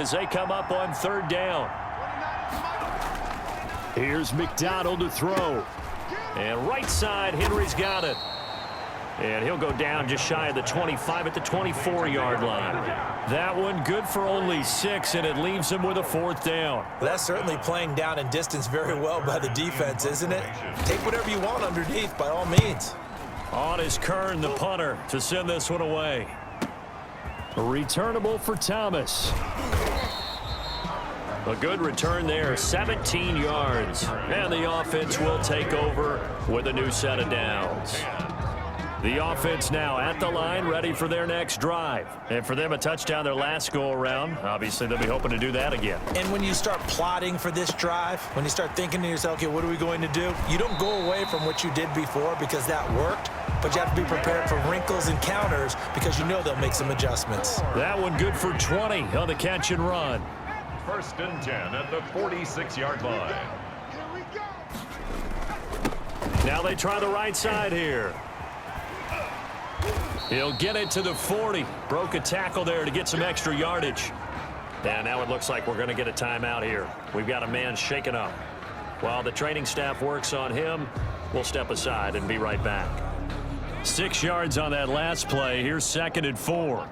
as they come up on third down. Here's McDonald to throw. And right side, Henry's got it. And he'll go down just shy of the 25 at the 24-yard line. That one good for only 6, and it leaves him with a 4th down. Well, that's certainly playing down in distance very well by the defense, isn't it? Take whatever you want underneath, by all means. On is Kern, the punter, to send this one away. Returnable for Thomas. A good return there, 17 yards. And the offense will take over with a new set of downs. The offense now at the line, ready for their next drive. And for them, a touchdown their last go-around. Obviously, they'll be hoping to do that again. And when you start plotting for this drive, when you start thinking to yourself, okay, what are we going to do? You don't go away from what you did before because that worked, but you have to be prepared for wrinkles and counters because you know they'll make some adjustments. That one good for 20 on the catch and run. 1st and 10 at the 46-yard line. Now they try the right side here. He'll get it to the 40. Broke a tackle there to get some extra yardage. And now it looks like we're going to get a timeout here. We've got a man shaken up. While the training staff works on him, we'll step aside and be right back. 6 yards on that last play. Here's 2nd and 4.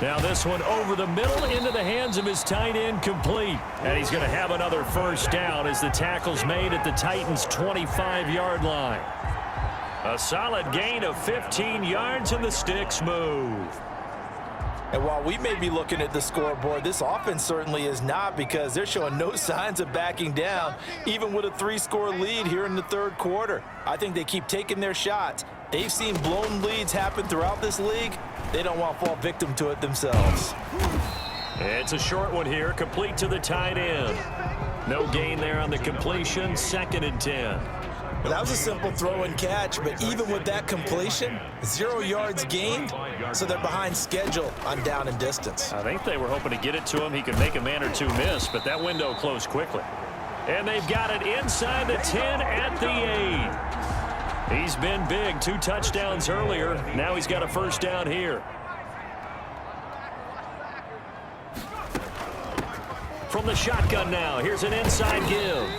Now this one over the middle into the hands of his tight end, complete. And he's going to have another 1st down as the tackle's made at the Titans' 25-yard line. A solid gain of 15 yards and the sticks move. And while we may be looking at the scoreboard, this offense certainly is not, because they're showing no signs of backing down, even with a 3-score lead here in the 3rd quarter. I think they keep taking their shots. They've seen blown leads happen throughout this league. They don't want to fall victim to it themselves. It's a short one here, complete to the tight end. No gain there on the completion, 2nd and 10. Well, that was a simple throw and catch, but even with that completion, 0 yards gained, so they're behind schedule on down and distance. I think they were hoping to get it to him. He could make a man or two miss, but that window closed quickly. And they've got it inside the 10 at the 8. He's been big, 2 touchdowns earlier. Now he's got a 1st down here. From the shotgun now, here's an inside give.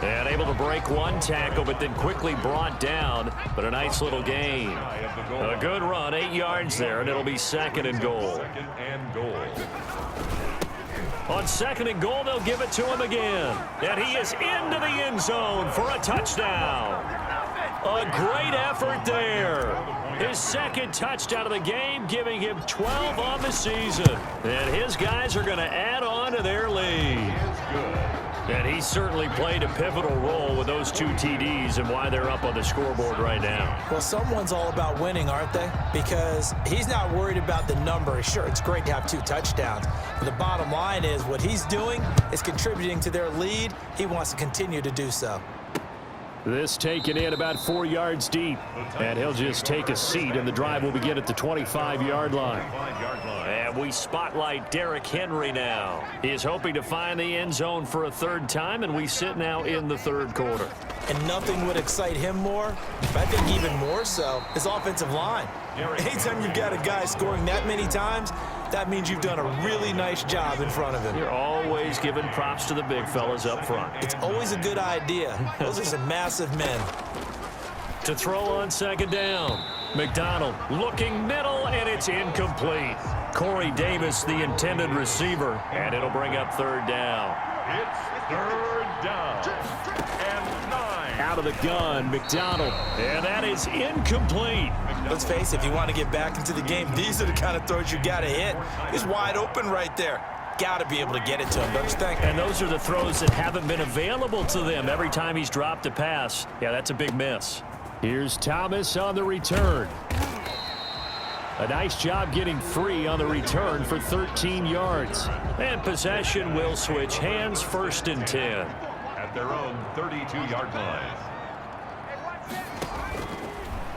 And able to break one tackle, but then quickly brought down. But a nice little gain. A good run, 8 yards there, and it'll be 2nd and goal. On 2nd and goal, they'll give it to him again. And he is into the end zone for a touchdown. A great effort there. His 2nd touchdown of the game, giving him 12 on the season. And his guys are going to add on to their lead. And he certainly played a pivotal role with those 2 TDs and why they're up on the scoreboard right now. Well, someone's all about winning, aren't they? Because he's not worried about the number. Sure, it's great to have 2 touchdowns. But the bottom line is what he's doing is contributing to their lead. He wants to continue to do so. This taken in about 4 yards deep. And he'll just take a seat, and the drive will begin at the 25-yard line. And we spotlight Derrick Henry now. He is hoping to find the end zone for a 3rd time, and we sit now in the 3rd quarter. And nothing would excite him more, but I think even more so, his offensive line. Anytime you've got a guy scoring that many times, that means you've done a really nice job in front of him. You're always giving props to the big fellas up front. It's always a good idea. Those are some massive men. To throw on 2nd down. McDonald looking middle, and it's incomplete. Corey Davis, the intended receiver, and it'll bring up 3rd down. It's 3rd down and 9. Out of the gun, McDonald, and that is incomplete. Let's face it, if you want to get back into the game, these are the kind of throws you got to hit. He's wide open right there. Got to be able to get it to him, don't you think? And those are the throws that haven't been available to them every time he's dropped a pass. Yeah, that's a big miss. Here's Thomas on the return. A nice job getting free on the return for 13 yards. And possession will switch hands, 1st and 10. At their own 32-yard line.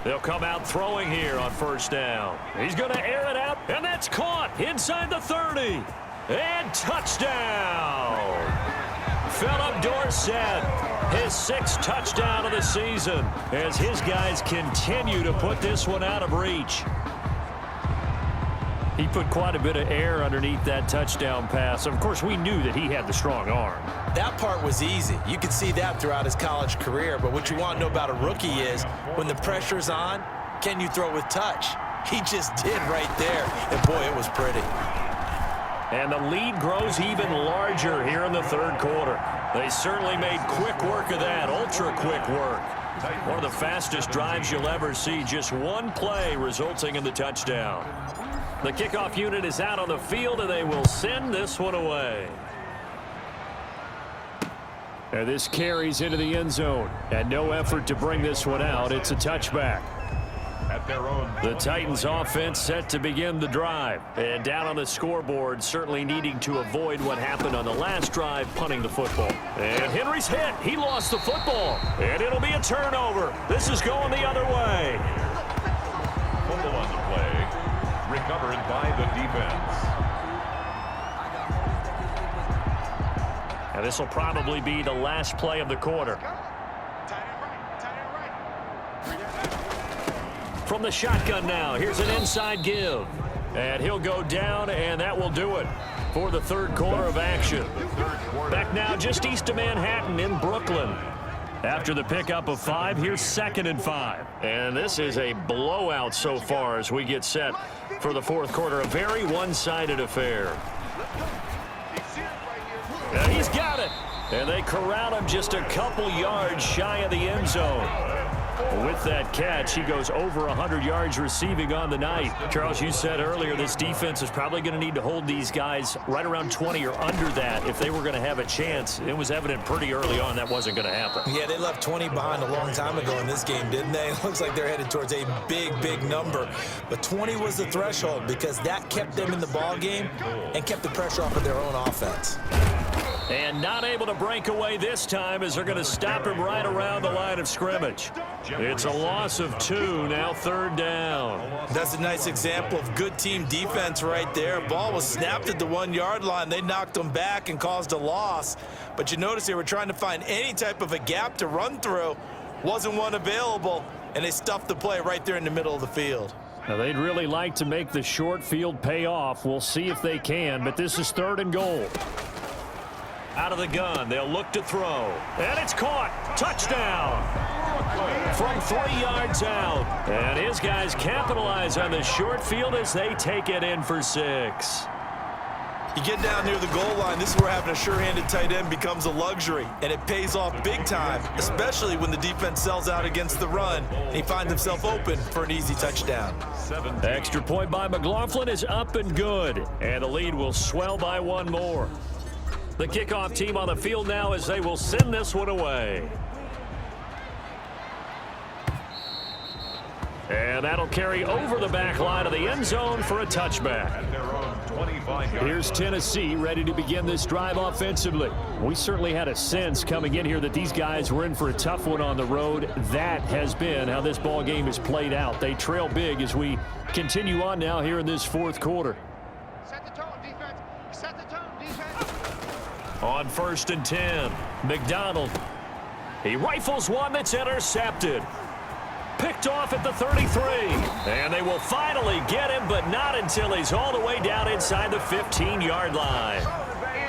They'll come out throwing here on 1st down. He's going to air it out, and that's caught inside the 30. And touchdown! Philip Dorsett His 6th touchdown of the season as his guys continue to put this one out of reach. He put quite a bit of air underneath that touchdown pass. Of course, we knew that he had the strong arm. That part was easy. You could see that throughout his college career. But what you want to know about a rookie is when the pressure's on, can you throw with touch? He just did right there. And, boy, it was pretty. And the lead grows even larger here in the third quarter. They certainly made quick work of that, ultra-quick work. One of the fastest drives you'll ever see, just one play resulting in the touchdown. The kickoff unit is out on the field, and they will send this one away. And this carries into the end zone. And no effort to bring this one out. It's a touchback. At their own. The Titans offense set to begin the drive. And down on the scoreboard, certainly needing to avoid what happened on the last drive, punting the football. And Henry's hit. He lost the football. And it'll be a turnover. This is going the other way. Fumble on the play. Recovered by the defense. And this will probably be the last play of the quarter. From the shotgun now, here's an inside give. And he'll go down, and that will do it for the third quarter of action. Back now just east of Manhattan in Brooklyn. After the pickup of 5, here's 2nd and 5. And this is a blowout so far as we get set for the fourth quarter. A very one-sided affair. And he's got it. And they corral him just a couple yards shy of the end zone. With that catch, he goes over 100 yards receiving on the night. Charles, you said earlier this defense is probably going to need to hold these guys right around 20 or under that if they were going to have a chance. It was evident pretty early on that wasn't going to happen. Yeah, they left 20 behind a long time ago in this game, didn't they? It looks like they're headed towards a big, big number. But 20 was the threshold because that kept them in the ball game and kept the pressure off of their own offense. And not able to break away this time as they're going to stop him right around the line of scrimmage. It's a loss of 2, now 3rd down. That's a nice example of good team defense right there. Ball was snapped at the 1-yard line. They knocked them back and caused a loss. But you notice they were trying to find any type of a gap to run through. Wasn't one available, and they stuffed the play right there in the middle of the field. Now, they'd really like to make the short field pay off. We'll see if they can, but this is 3rd and goal. Out of the gun, they'll look to throw. And it's caught. Touchdown. From 3 yards out. And his guys capitalize on the short field as they take it in for 6. You get down near the goal line, this is where having a sure-handed tight end becomes a luxury, and it pays off big time, especially when the defense sells out against the run, and he finds himself open for an easy touchdown. Extra point by McLaughlin is up and good, and the lead will swell by 1 more. The kickoff team on the field now as they will send this one away. And that'll carry over the back line of the end zone for a touchback. Here's Tennessee ready to begin this drive offensively. We certainly had a sense coming in here that these guys were in for a tough one on the road. That has been how this ball game is played out. They trail big as we continue on now here in this fourth quarter. Set the tone, defense. Set the tone, defense. On 1st and 10, McDonald. He rifles one that's intercepted. Picked off at the 33. And they will finally get him, but not until he's all the way down inside the 15-yard line.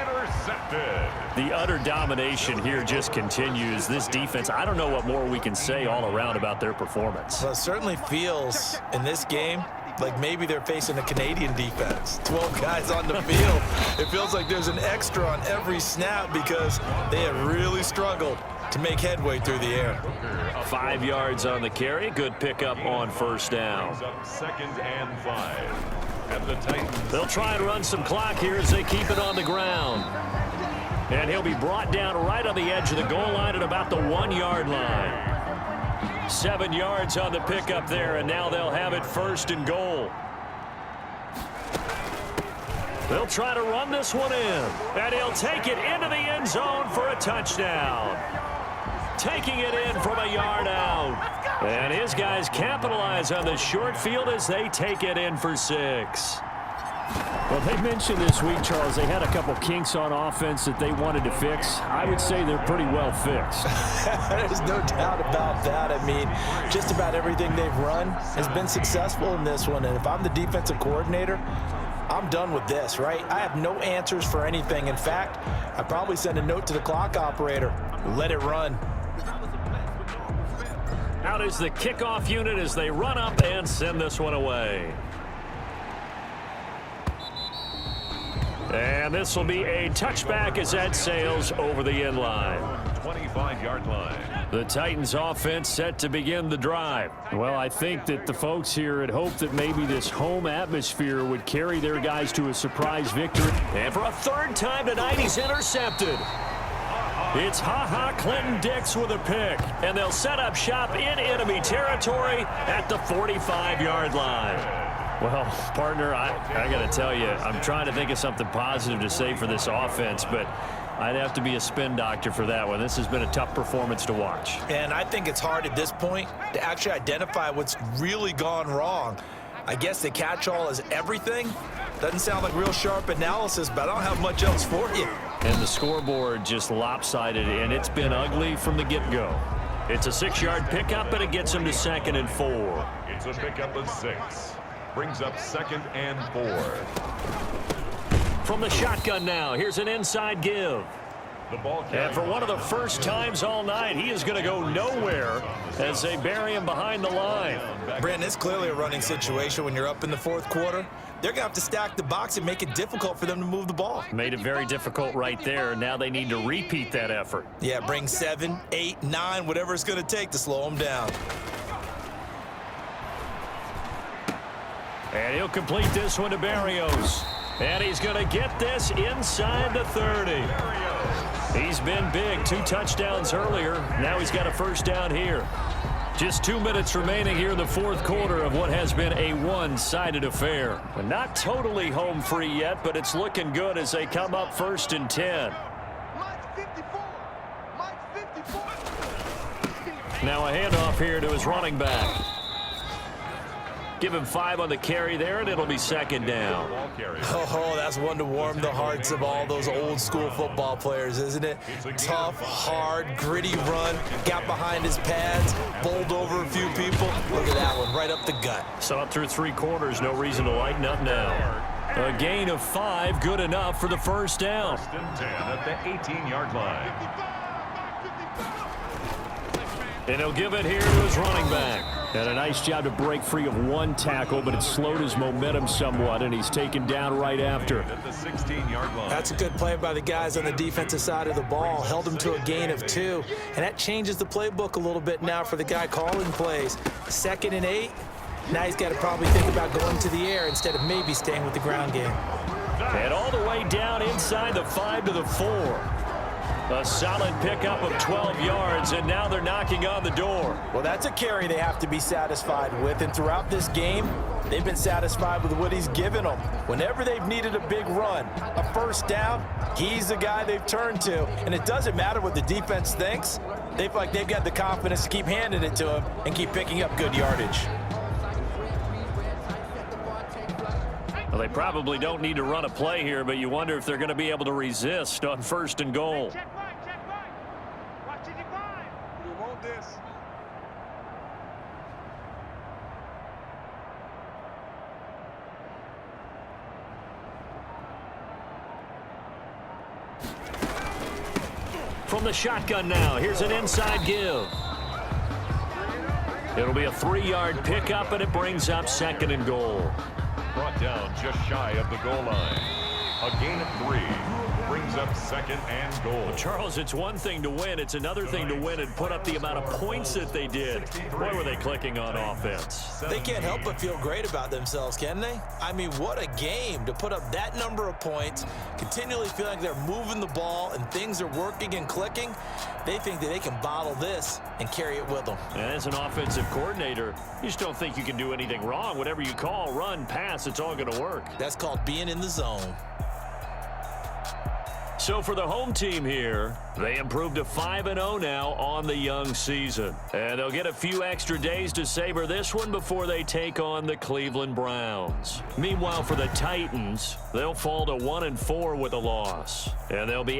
Intercepted. The utter domination here just continues. This defense, I don't know what more we can say all around about their performance. Well, it certainly feels in this game like maybe they're facing a Canadian defense. 12 guys on the field. It feels like there's an extra on every snap because they have really struggled to make headway through the air. 5 yards on the carry. Good pickup on 1st down. 2nd and 5. And the Titans. They'll try and run some clock here as they keep it on the ground. And he'll be brought down right on the edge of the goal line at about the 1-yard line. 7 yards on the pickup there, and now they'll have it 1st and goal. They'll try to run this one in, and he'll take it into the end zone for a touchdown. Taking it in from a yard out. And his guys capitalize on the short field as they take it in for 6. Well, they mentioned this week, Charles, they had a couple kinks on offense that they wanted to fix. I would say they're pretty well fixed. There's no doubt about that. I mean, just about everything they've run has been successful in this one. And if I'm the defensive coordinator, I'm done with this, right? I have no answers for anything. In fact, I'd probably send a note to the clock operator. Let it run. Out is the kickoff unit as they run up and send this one away. And this will be a touchback as that sails over the end line. 25-yard line. The Titans offense set to begin the drive. Well, I think that the folks here had hoped that maybe this home atmosphere would carry their guys to a surprise victory. And for a third time tonight, he's intercepted. It's Ha-Ha Clinton Dix with a pick. And they'll set up shop in enemy territory at the 45-yard line. Well, partner, I got to tell you, I'm trying to think of something positive to say for this offense, but I'd have to be a spin doctor for that one. This has been a tough performance to watch. And I think it's hard at this point to actually identify what's really gone wrong. I guess the catch-all is everything. Doesn't sound like real sharp analysis, but I don't have much else for you. And the scoreboard just lopsided, and it's been ugly from the get-go. It's a 6-yard pickup, and it gets him to 2nd and 4. It's a pickup of 6. Brings up 2nd and 4. From the shotgun now, here's an inside give. The ball And for one of the first times all night, he is going to go nowhere as they bury him behind the line. Brandon, it's clearly a running situation when you're up in the fourth quarter. They're going to have to stack the box and make it difficult for them to move the ball. Made it very difficult right there. Now they need to repeat that effort. Yeah, bring 7, 8, 9, whatever it's going to take to slow them down. And he'll complete this one to Barrios. And he's going to get this inside the 30. He's been big. 2 touchdowns earlier. Now he's got a first down here. Just 2 minutes remaining here in the fourth quarter of what has been a one-sided affair. Not totally home free yet, but it's looking good as they come up 1st and 10. Now a handoff here to his running back. Give him 5 on the carry there, and it'll be 2nd down. Oh, that's one to warm the hearts of all those old-school football players, isn't it? Tough, hard, gritty run, got behind his pads, bowled over a few people. Look at that one, right up the gut. Saw it through 3 quarters, no reason to lighten up now. A gain of 5, good enough for the first down. 1st and 10 at the 18-yard line. And he'll give it here to his running back. And a nice job to break free of 1 tackle, but it slowed his momentum somewhat, and he's taken down right after. At the 16-yard line. That's a good play by the guys on the defensive side of the ball. Held him to a gain of 2. And that changes the playbook a little bit now for the guy calling plays. 2nd and 8. Now he's got to probably think about going to the air instead of maybe staying with the ground game. And all the way down inside the 5 to the 4. A solid pickup of 12 yards, and now they're knocking on the door. Well, that's a carry they have to be satisfied with, and throughout this game, they've been satisfied with what he's given them. Whenever they've needed a big run, a first down, he's the guy they've turned to, and it doesn't matter what the defense thinks. They feel like they've got the confidence to keep handing it to him and keep picking up good yardage. Well, they probably don't need to run a play here, but you wonder if they're going to be able to resist on 1st and goal. From the shotgun now, here's an inside give. It'll be a 3-yard pickup, and it brings up 2nd and goal. Brought down just shy of the goal line. A gain of 3. Brings up 2nd and goal. Charles, it's one thing to win. It's another thing to win and put up the amount of points that they did. Boy, were they clicking on offense. They can't help but feel great about themselves, can they? I mean, what a game to put up that number of points, continually feel like they're moving the ball and things are working and clicking. They think that they can bottle this and carry it with them. And as an offensive coordinator, you just don't think you can do anything wrong. Whatever you call, run, pass, it's all going to work. That's called being in the zone. So for the home team here, they improved to 5-0 now on the young season. And they'll get a few extra days to savor this one before they take on the Cleveland Browns. Meanwhile, for the Titans, they'll fall to 1-4 with a loss. And they'll be